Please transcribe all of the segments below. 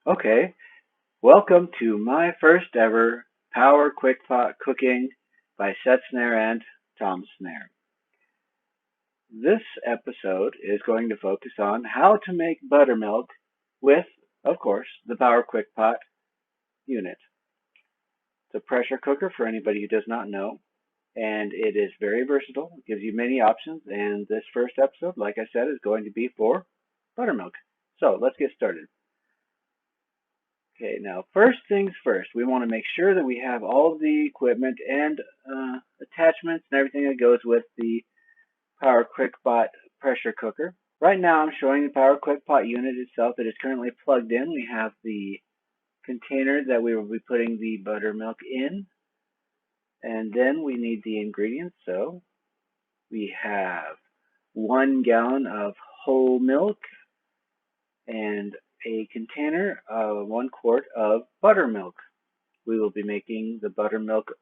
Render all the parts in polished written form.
Okay, welcome to my first ever Power Quickpot Cooking by Seth Snare and Tom Snare. This episode is going to focus on how to make buttermilk with, of course, the Power Quickpot unit. It's a pressure cooker for anybody who does not know, and it is very versatile. It gives you many options, and this first episode, like I said, is going to be for buttermilk. So let's get started. Okay, now first things first, we want to make sure that we have all of the equipment and attachments and everything that goes with the Power QuickPot pressure cooker. Right now I'm showing the Power QuickPot unit itself that is currently plugged in. We have the container that we will be putting the buttermilk in, and then we need the ingredients. So we have 1 gallon of whole milk and a container of 1 quart of buttermilk. We will be making the buttermilk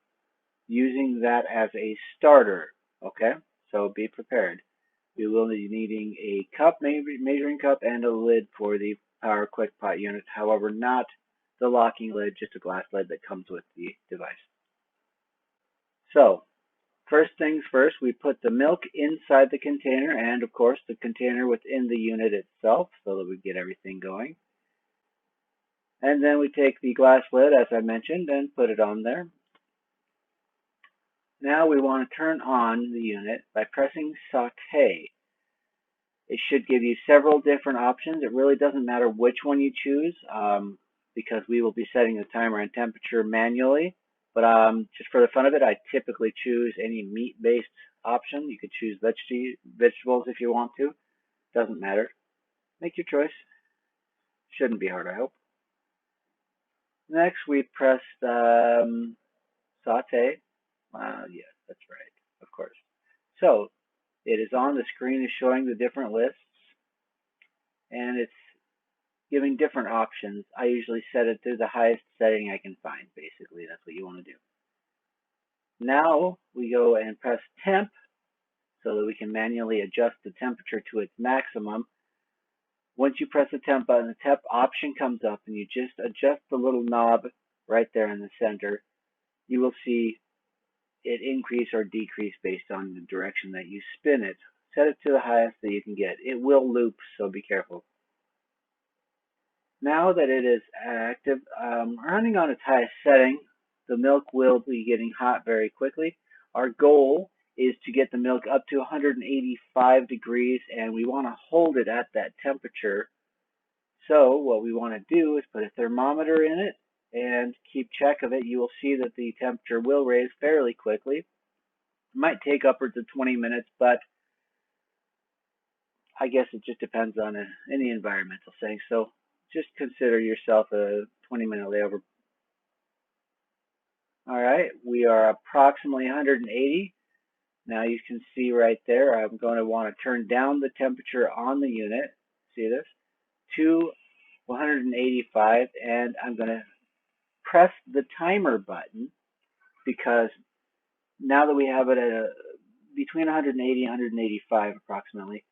using that as a starter, okay? So be prepared. We will be needing a cup, measuring cup, and a lid for the Power QuickPot unit. However, not the locking lid, just a glass lid that comes with the device. So, first things first, we put the milk inside the container and, of course, the container within the unit itself so that we get everything going. And then we take the glass lid, as I mentioned, and put it on there. Now we want to turn on the unit by pressing Sauté. It should give you several different options. It really doesn't matter which one you choose because we will be setting the timer and temperature manually. But just for the fun of it, I typically choose any meat-based option. You could choose vegetables if you want to. Doesn't matter. Make your choice. Shouldn't be hard, I hope. Next, we press Sauté. Yes, that's right, of course. So it is on the screen, is showing the different lists, and it's giving different options. I usually set it to the highest setting I can find, basically. That's what you want to do. Now we go and press temp so that we can manually adjust the temperature to its maximum. Once you press the temp button, the temp option comes up, and you just adjust the little knob right there in the center. You will see it increase or decrease based on the direction that you spin it. Set it to the highest that you can get. It will loop, so be careful. Now that it is active, running on its highest setting, the milk will be getting hot very quickly. Our goal is to get the milk up to 185 degrees, and we want to hold it at that temperature. So what we want to do is put a thermometer in it and keep check of it. You will see that the temperature will raise fairly quickly. It might take upwards of 20 minutes, but I guess it just depends on any environmental setting. So just consider yourself a 20-minute layover. All right, we are approximately 180. Now you can see right there, I'm going to want to turn down the temperature on the unit. See this? To 185, and I'm going to press the timer button because now that we have it at between 180 and 185 approximately,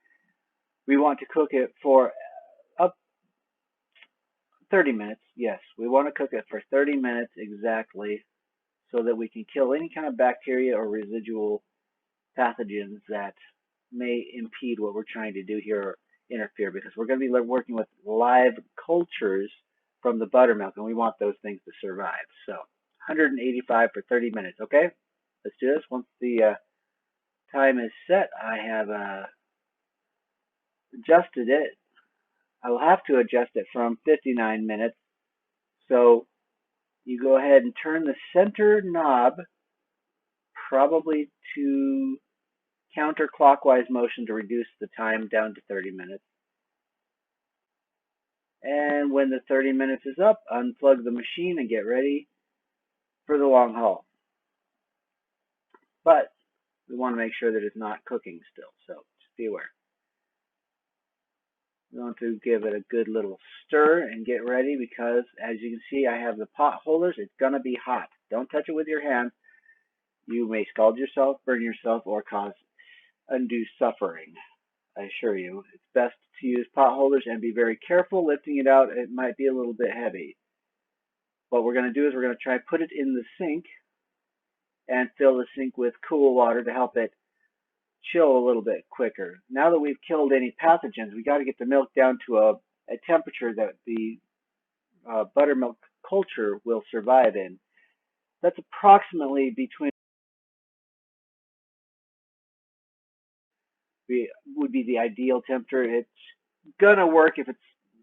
we want to cook it for up 30 minutes. Yes, we want to cook it for 30 minutes exactly so that we can kill any kind of bacteria or residual pathogens that may impede what we're trying to do here or interfere, because we're going to be working with live cultures from the buttermilk, and we want those things to survive. So 185 for 30 minutes. Okay, let's do this. Once the time is set, I have adjusted it. I will have to adjust it from 59 minutes. So you go ahead and turn the center knob probably to counterclockwise motion to reduce the time down to 30 minutes. And when the 30 minutes is up, unplug the machine and get ready for the long haul. But we want to make sure that it's not cooking still, so just be aware. We want to give it a good little stir and get ready because, as you can see, I have the pot holders. It's going to be hot. Don't touch it with your hands. You may scald yourself, burn yourself, or cause undue suffering. I assure you. It's best to use pot holders and be very careful lifting it out. It might be a little bit heavy. What we're going to do is we're going to try to put it in the sink and fill the sink with cool water to help it chill a little bit quicker. Now that we've killed any pathogens, we got to get the milk down to a temperature that the buttermilk culture will survive in. That's approximately between would be the ideal temperature. It's gonna work if it's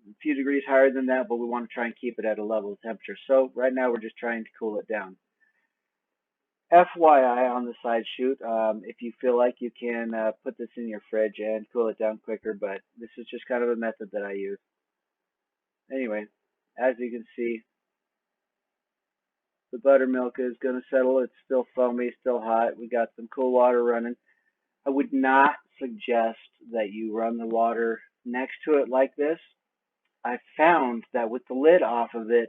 a few degrees higher than that, but we want to try and keep it at a level temperature. So right now we're just trying to cool it down. FYI on the side shoot, if you feel like you can put this in your fridge and cool it down quicker, but this is just kind of a method that I use. Anyway, as you can see, the buttermilk is going to settle. It's still foamy, still hot. We got some cool water running. I would not suggest that you run the water next to it like this. I found that with the lid off of it,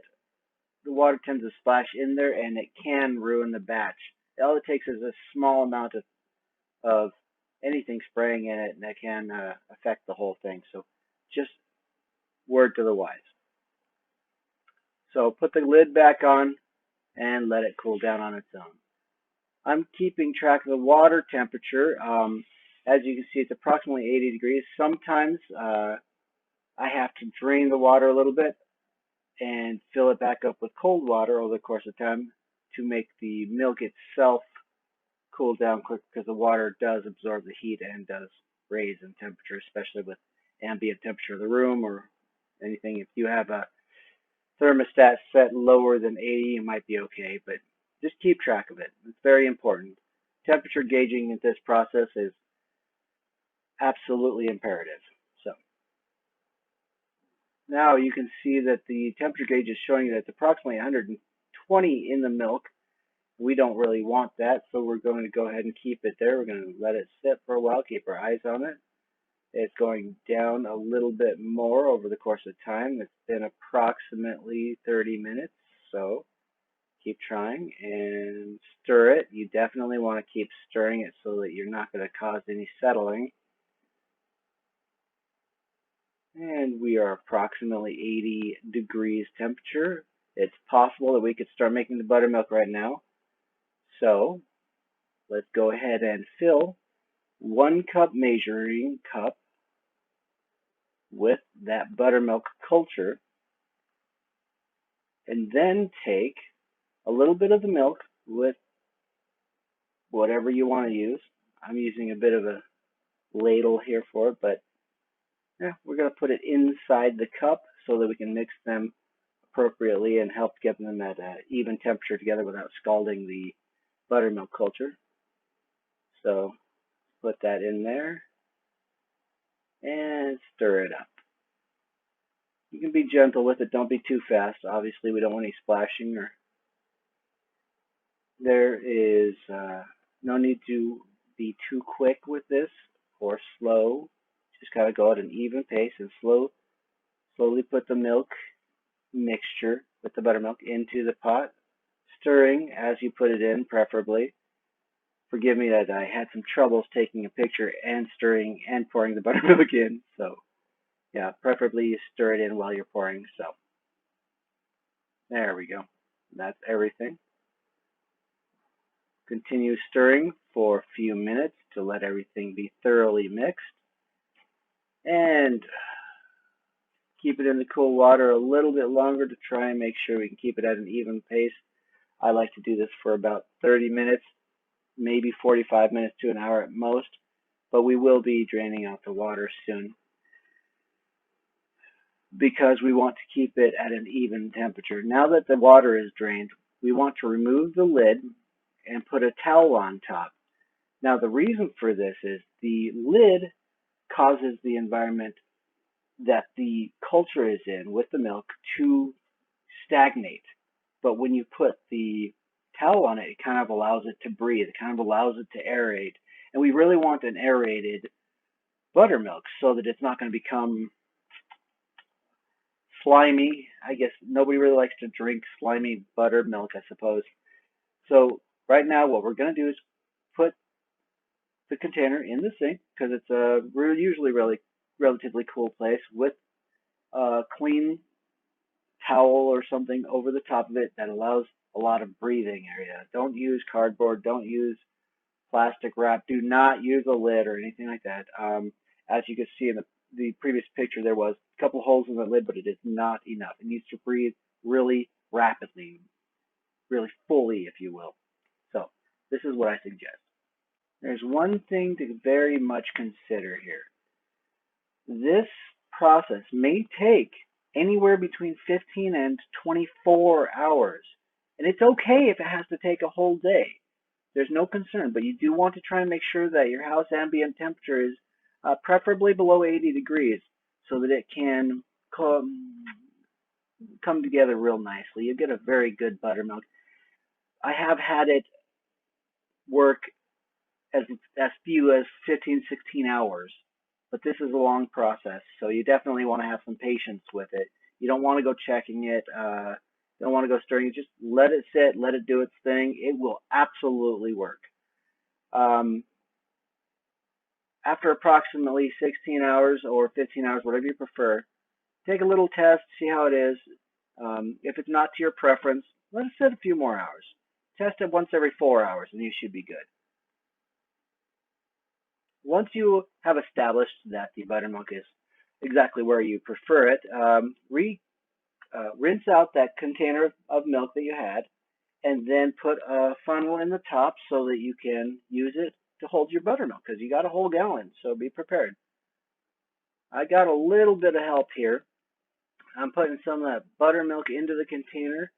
the water tends to splash in there and it can ruin the batch. All it takes is a small amount of anything spraying in it and that can affect the whole thing. So just word to the wise. So put the lid back on and let it cool down on its own. I'm keeping track of the water temperature. As you can see, it's approximately 80 degrees. Sometimes I have to drain the water a little bit and fill it back up with cold water over the course of time to make the milk itself cool down quick, because the water does absorb the heat and does raise in temperature, especially with ambient temperature of the room or anything. If you have a thermostat set lower than 80, you might be okay, but just keep track of it. It's very important. Temperature gauging in this process is absolutely imperative. So now you can see that the temperature gauge is showing that it's approximately 120 in the milk. We don't really want that, so we're going to go ahead and keep it there. We're going to let it sit for a while, keep our eyes on it. It's going down a little bit more over the course of time. It's been approximately 30 minutes, so keep trying and stir it. You definitely want to keep stirring it so that you're not going to cause any settling. And we are approximately 80 degrees temperature. It's possible that we could start making the buttermilk right now. So let's go ahead and fill 1 cup measuring cup with that buttermilk culture, and then take a little bit of the milk with whatever you want to use. I'm using a bit of a ladle here for it, but yeah, we're going to put it inside the cup so that we can mix them appropriately and help get them at an even temperature together without scalding the buttermilk culture. So put that in there and stir it up. You can be gentle with it, don't be too fast. Obviously we don't want any splashing, or there is no need to be too quick with this or slow. Just gotta go at an even pace and slowly put the milk mixture with the buttermilk into the pot, stirring as you put it in, preferably. Forgive me that I had some troubles taking a picture and stirring and pouring the buttermilk in. So yeah, preferably you stir it in while you're pouring. So there we go. That's everything. Continue stirring for a few minutes to let everything be thoroughly mixed. And keep it in the cool water a little bit longer to try and make sure we can keep it at an even pace. I like to do this for about 30 minutes, maybe 45 minutes to an hour at most, but we will be draining out the water soon because we want to keep it at an even temperature. Now that the water is drained, we want to remove the lid and put a towel on top. Now the reason for this is the lid causes the environment that the culture is in with the milk to stagnate. But when you put the towel on it, it kind of allows it to breathe. It kind of allows it to aerate. And we really want an aerated buttermilk so that it's not going to become slimy. I guess nobody really likes to drink slimy buttermilk, I suppose. So right now what we're going to do is put the container in the sink because it's usually really relatively cool place with a clean towel or something over the top of it that allows a lot of breathing area. Don't use cardboard. Don't use plastic wrap. Do not use a lid or anything like that. As you can see in the previous picture, there was a couple holes in the lid, but it is not enough. It needs to breathe really rapidly, really fully, if you will. So this is what I suggest. There's one thing to very much consider here. This process may take anywhere between 15 and 24 hours. And it's okay if it has to take a whole day. There's no concern, but you do want to try and make sure that your house ambient temperature is preferably below 80 degrees so that it can come together real nicely. You get a very good buttermilk. I have had it work as few as 15, 16 hours, but this is a long process, so you definitely want to have some patience with it. You don't want to go checking it. You don't want to go stirring it. Just let it sit, let it do its thing. It will absolutely work. After approximately 16 hours or 15 hours, whatever you prefer, take a little test, see how it is. If it's not to your preference, let it sit a few more hours. Test it once every 4 hours, and you should be good. Once you have established that the buttermilk is exactly where you prefer it, rinse out that container of milk that you had, and then put a funnel in the top so that you can use it to hold your buttermilk, because you got a whole gallon, so be prepared. I got a little bit of help here. I'm putting some of that buttermilk into the container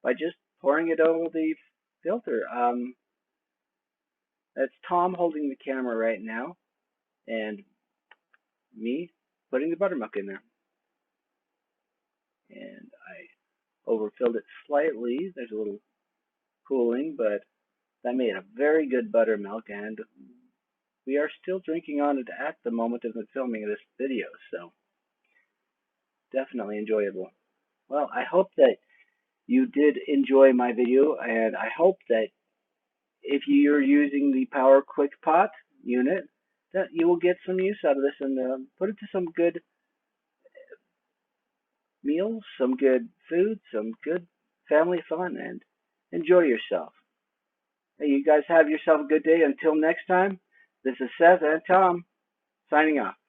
by just pouring it over the filter. That's Tom holding the camera right now, and me putting the buttermilk in there. And I overfilled it slightly. There's a little cooling, but that made a very good buttermilk, and we are still drinking on it at the moment of the filming of this video, so definitely enjoyable. Well, I hope that you did enjoy my video, and I hope that if you're using the Power Quickpot unit, that you will get some use out of this and put it to some good meals, some good food, some good family fun, and enjoy yourself. Hey, you guys have yourself a good day. Until next time, this is Seth and Tom signing off.